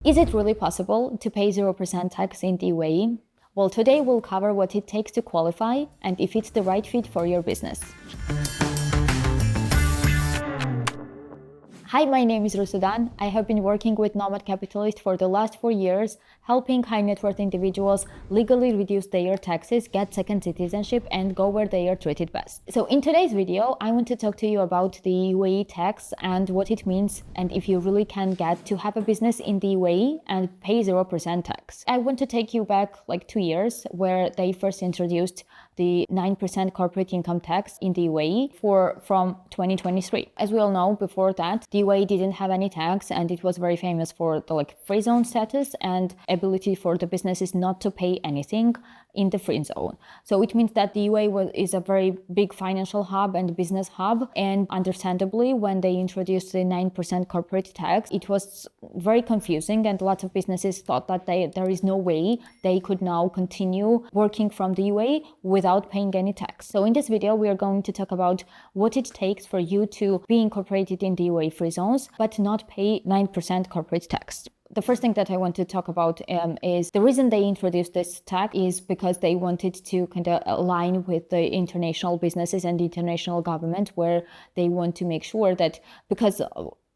Is it really possible to pay 0% tax in the UAE? Well, today we'll cover what it takes to qualify and if it's the right fit for your business. Hi, my name is Rusudan. I have been working with Nomad Capitalist for the last 4 years, helping high net worth individuals legally reduce their taxes, get second citizenship, and go where they are treated best. So in today's video, I want to talk to you about the UAE tax and what it means, and if you really can get to have a business in the UAE and pay 0% tax. I want to take you back like 2 years where they first introduced the 9% corporate income tax in the UAE from 2023. As we all know, before that, the UAE didn't have any tax, and it was very famous for the Freezone status and ability for the businesses not to pay anything in the free zone. So it means that the UAE is a very big financial hub and business hub, and understandably, when they introduced the 9% corporate tax, it was very confusing, and lots of businesses thought that there is no way they could now continue working from the UAE without paying any tax. So in this video, we are going to talk about what it takes for you to be incorporated in the UAE free zones, but not pay 9% corporate tax. The first thing that I want to talk about is the reason they introduced this tax is because they wanted to kind of align with the international businesses and the international government, where they want to make sure that, because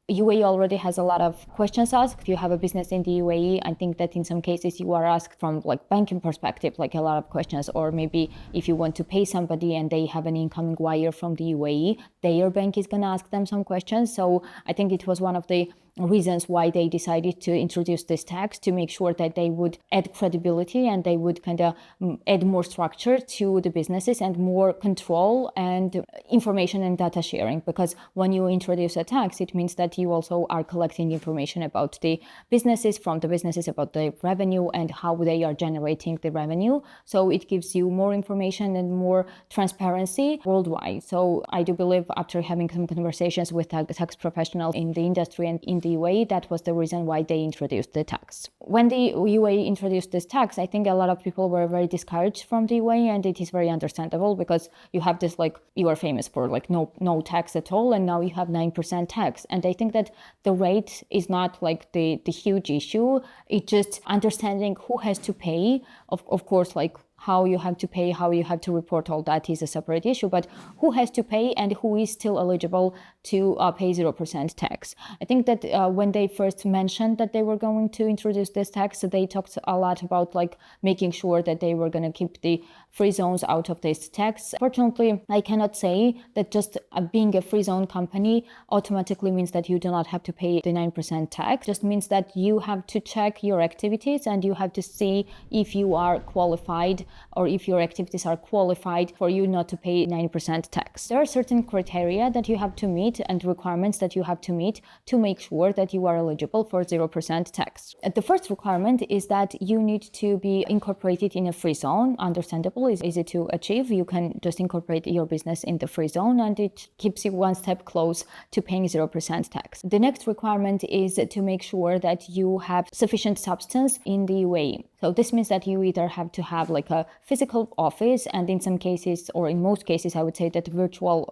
UAE already has a lot of questions asked. If you have a business in the UAE, I think that in some cases you are asked from banking perspective, a lot of questions, or maybe if you want to pay somebody and they have an incoming wire from the UAE, their bank is going to ask them some questions. So I think it was one of the reasons why they decided to introduce this tax, to make sure that they would add credibility and they would kind of add more structure to the businesses and more control and information and data sharing. Because when you introduce a tax, it means that you also are collecting information about the businesses, from the businesses, about the revenue and how they are generating the revenue. So it gives you more information and more transparency worldwide. So I do believe, after having some conversations with tax professionals in the industry and in the UAE, that was the reason why they introduced the tax. When the UAE introduced this tax, I think a lot of people were very discouraged from the UAE, and it is very understandable, because you have this you are famous for no tax at all, and now you have 9% tax. And I think that the rate is not the huge issue. It's just understanding who has to pay. Of course, how you have to pay, how you have to report, all that is a separate issue, but who has to pay and who is still eligible to pay 0% tax. I think that when they first mentioned that they were going to introduce this tax, they talked a lot about making sure that they were going to keep the free zones out of this tax. Fortunately, I cannot say that just being a free zone company automatically means that you do not have to pay the 9% tax. It just means that you have to check your activities and you have to see if you are qualified, or if your activities are qualified for you not to pay 9% tax. There are certain criteria that you have to meet and requirements that you have to meet to make sure that you are eligible for 0% tax. The first requirement is that you need to be incorporated in a free zone. Understandable, is easy to achieve. You can just incorporate your business in the free zone, and it keeps you one step close to paying 0% tax. The next requirement is to make sure that you have sufficient substance in the UAE. So this means that you either have to have a physical office, and in some cases, or in most cases, I would say that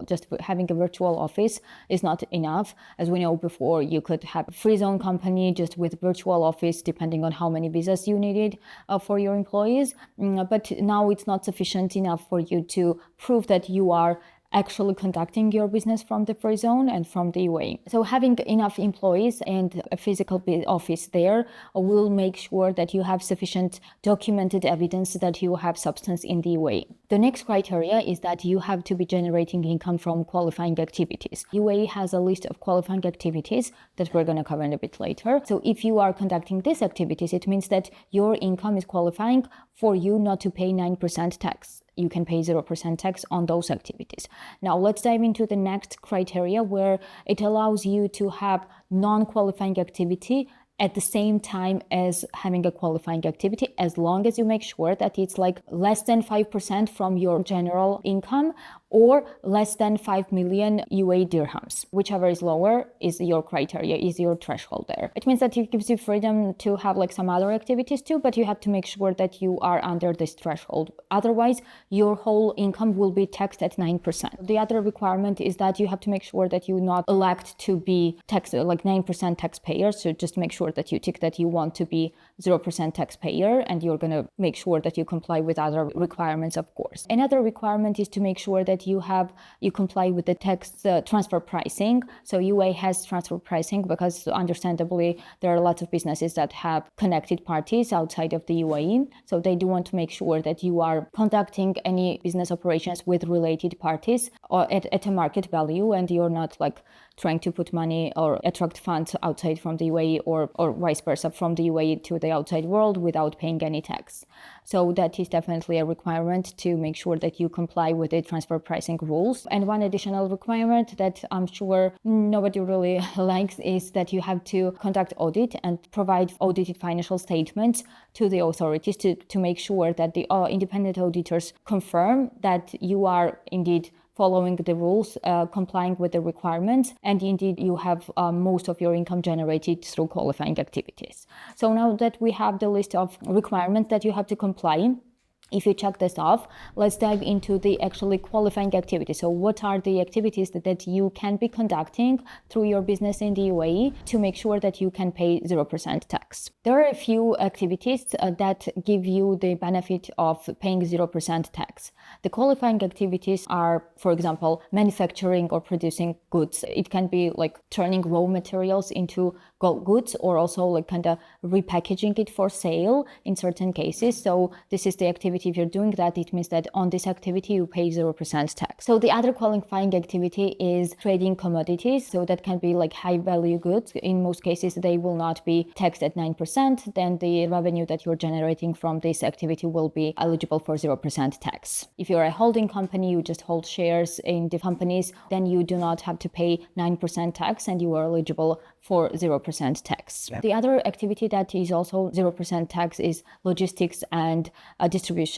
just having a virtual office is not enough. As we know, before, you could have a free zone company just with virtual office, depending on how many visas you needed for your employees. But now it's not sufficient enough for you to prove that you are actually conducting your business from the free zone and from the UAE. So having enough employees and a physical office there will make sure that you have sufficient documented evidence that you have substance in the UAE. The next criteria is that you have to be generating income from qualifying activities. UAE has a list of qualifying activities that we're going to cover in a bit later. So if you are conducting these activities, it means that your income is qualifying for you not to pay 9% tax. You can pay 0% tax on those activities. Now let's dive into the next criteria, where it allows you to have non-qualifying activity at the same time as having a qualifying activity, as long as you make sure that it's less than 5% from your general income, or less than 5 million UAE dirhams. Whichever is lower is your criteria, is your threshold there. It means that it gives you freedom to have like some other activities too, but you have to make sure that you are under this threshold. Otherwise, your whole income will be taxed at 9%. The other requirement is that you have to make sure that you not elect to be taxed like 9% taxpayer. So just make sure that you tick that you want to be 0% taxpayer, and you're going to make sure that you comply with other requirements, of course. Another requirement is to make sure that you comply with the tax transfer pricing. So UAE has transfer pricing because understandably there are lots of businesses that have connected parties outside of the UAE. So they do want to make sure that you are conducting any business operations with related parties or at a market value, and you're not like trying to put money or attract funds outside from the UAE or vice versa from the UAE to the outside world without paying any tax. So that is definitely a requirement to make sure that you comply with the transfer pricing rules. And one additional requirement that I'm sure nobody really likes is that you have to conduct audit and provide audited financial statements to the authorities to make sure that the independent auditors confirm that you are indeed following the rules, complying with the requirements, and indeed you have most of your income generated through qualifying activities. So now that we have the list of requirements that you have to comply, if you check this off, let's dive into the actually qualifying activities. So what are the activities that you can be conducting through your business in the UAE to make sure that you can pay 0% tax? There are a few activities that give you the benefit of paying 0% tax. The qualifying activities are, for example, manufacturing or producing goods. It can be like turning raw materials into goods, or also like kind of repackaging it for sale in certain cases. So this is the activity. If you're doing that, it means that on this activity you pay 0% tax. So the other qualifying activity is trading commodities. So that can be like high value goods. In most cases, they will not be taxed at 9%. Then the revenue that you're generating from this activity will be eligible for 0% tax. If you're a holding company, you just hold shares in the companies, then you do not have to pay 9% tax and you are eligible for 0% tax. Yeah. The other activity that is also 0% tax is logistics and distribution.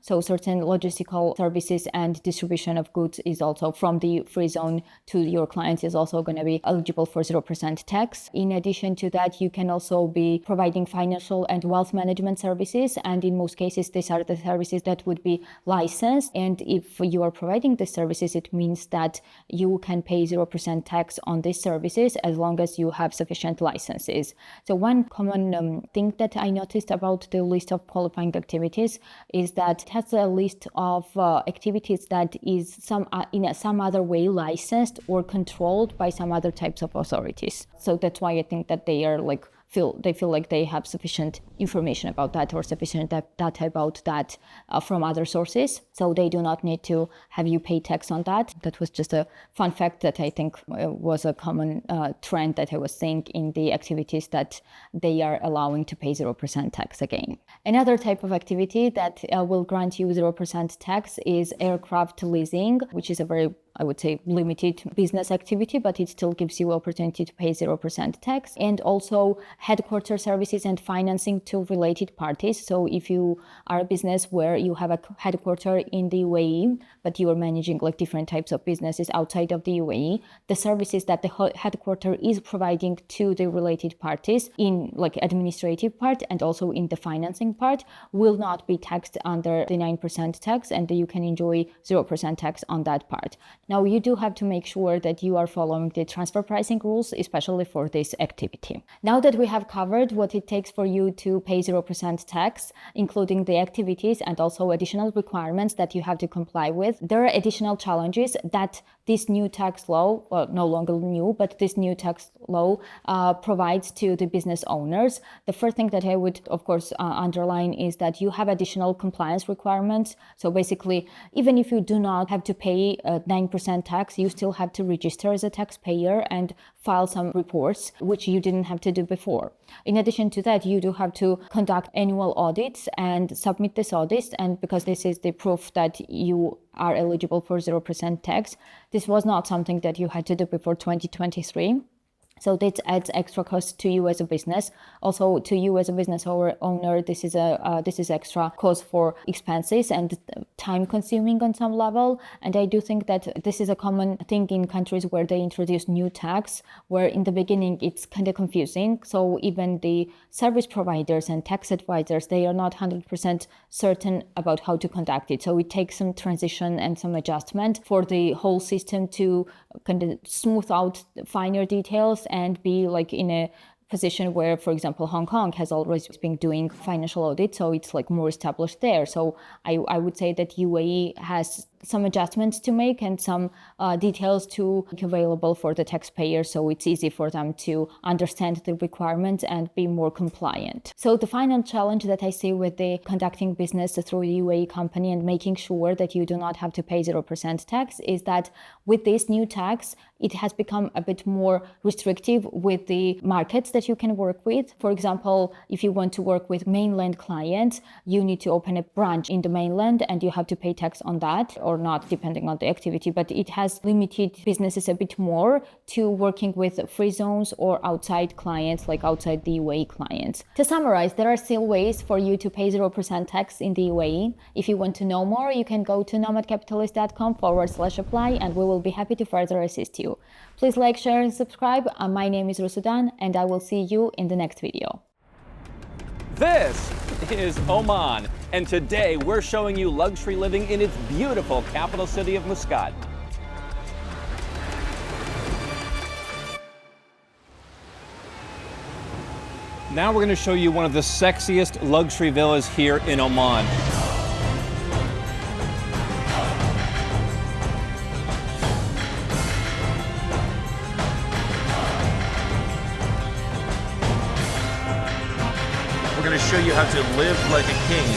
So certain logistical services and distribution of goods is also from the free zone to your clients is also going to be eligible for 0% tax. In addition to that, you can also be providing financial and wealth management services. And in most cases, these are the services that would be licensed. And if you are providing the services, it means that you can pay 0% tax on these services as long as you have sufficient licenses. So one common thing that I noticed about the list of qualifying activities is that it has a list of activities that is in some other way licensed or controlled by some other types of authorities. So that's why I think that they are they feel like they have sufficient information about that or sufficient data about that from other sources. So they do not need to have you pay tax on that. That was just a fun fact that I think was a common trend that I was seeing in the activities that they are allowing to pay 0% tax again. Another type of activity that will grant you 0% tax is aircraft leasing, which is a very, I would say, limited business activity, but it still gives you opportunity to pay 0% tax. And also headquarter services and financing to related parties. So if you are a business where you have a headquarter in the UAE, but you are managing like different types of businesses outside of the UAE, the services that the headquarter is providing to the related parties in like administrative part and also in the financing part will not be taxed under the 9% tax, and you can enjoy 0% tax on that part. Now, you do have to make sure that you are following the transfer pricing rules, especially for this activity. Now that we have covered what it takes for you to pay 0% tax, including the activities and also additional requirements that you have to comply with, there are additional challenges that this new tax law, well, no longer new, but this new tax law provides to the business owners. The first thing that I would, of course, underline is that you have additional compliance requirements. So basically, even if you do not have to pay 9% tax, you still have to register as a taxpayer and file some reports, which you didn't have to do before. In addition to that, you do have to conduct annual audits and submit this audit. And because this is the proof that you are eligible for 0% tax, this was not something that you had to do before 2023. So this adds extra cost to you as a business. Also to you as a business owner, this is extra cost for expenses and time consuming on some level. And I do think that this is a common thing in countries where they introduce new tax, where in the beginning it's kind of confusing. So even the service providers and tax advisors, they are not 100% certain about how to conduct it. So it takes some transition and some adjustment for the whole system to kind of smooth out finer details and be like in a position where, for example, Hong Kong has always been doing financial audit, so it's like more established there. So I would say that UAE has some adjustments to make and some details to make available for the taxpayer, so it's easy for them to understand the requirements and be more compliant. So the final challenge that I see with the conducting business through the UAE company and making sure that you do not have to pay 0% tax is that with this new tax, it has become a bit more restrictive with the markets that you can work with. For example, if you want to work with mainland clients, you need to open a branch in the mainland and you have to pay tax on that or not, depending on the activity. But it has limited businesses a bit more to working with free zones or outside clients, like outside the UAE clients. To summarize, there are still ways for you to pay 0% tax in the UAE. If you want to know more, you can go to nomadcapitalist.com/apply and we will be happy to further assist you. Please like, share, and subscribe. My name is Rusudan, and I will see you in the next video. This is Oman, and today we're showing you luxury living in its beautiful capital city of Muscat. Now we're going to show you one of the sexiest luxury villas here in Oman. We're going to show you how to live like a king